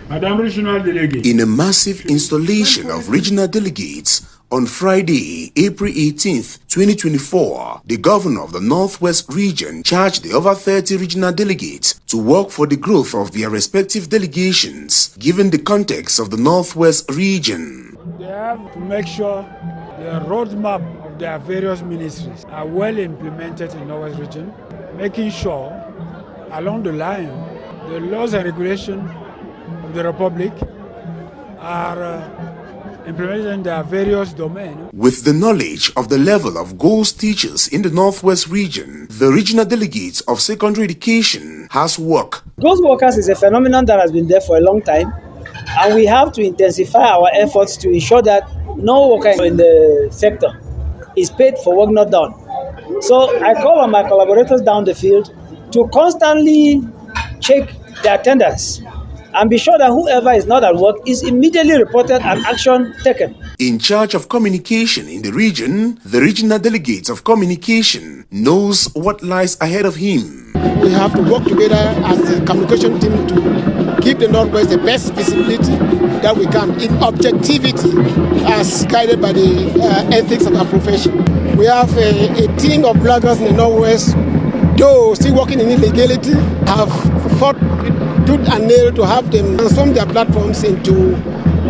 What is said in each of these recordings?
Madam Regional Delegate. In a massive installation of regional delegates on Friday, April 18th, 2024, the governor of the Northwest region charged the over 30 regional delegates to work for the growth of their respective delegations, given the context of the Northwest region. They have to make sure the roadmap of their various ministries are well implemented in the Northwest region, making sure along the line the laws and regulations of the Republic are implemented in their various domains. With the knowledge of the level of ghost teachers in the Northwest region, the regional delegates of secondary education has work. Ghost workers is a phenomenon that has been there for a long time, and we have to intensify our efforts to ensure that no worker in the sector is paid for work not done. So I call on my collaborators down the field to constantly check their attendance and be sure that whoever is not at work is immediately reported and action taken. In charge of communication in the region, the regional delegates of communication knows what lies ahead of him. We have to work together as the communication team to give the Northwest the best visibility that we can in objectivity as guided by the ethics of our profession. We have a team of bloggers in the Northwest, though still working in illegality, have fought tooth and nail to have them transform their platforms into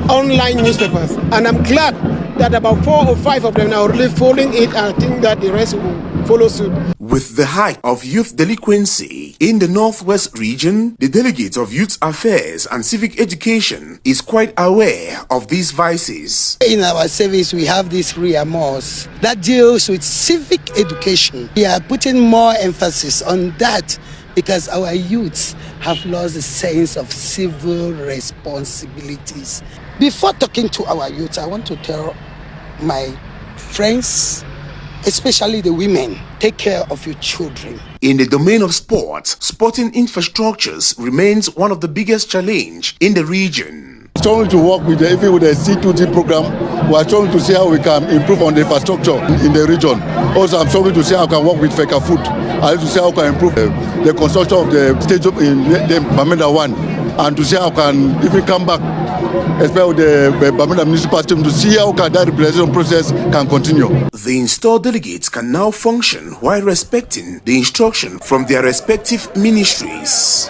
online newspapers. And I'm glad that about 4 or 5 of them are already following it, and I think that the rest will follow suit. With the height of youth delinquency in the Northwest region, the Delegate of Youth Affairs and Civic Education is quite aware of these vices. In our service, we have this RIAMOS that deals with civic education. We are putting more emphasis on that because our youths have lost the sense of civil responsibilities. Before talking to our youth, I want to tell my friends, especially the women, take care of your children. In the domain of sports, sporting infrastructures remains one of the biggest challenge in the region. Trying to work with even with the C2G program, we are trying to see how we can improve on the infrastructure in the region. Also, I'm trying to see how I can work with Feka Food. I need to see how I can improve the construction of the stadium in the Bamenda 1, and to see how I can even come back, especially the Bamenda municipal team, to see how that representation process can continue. The installed delegates can now function while respecting the instruction from their respective ministries.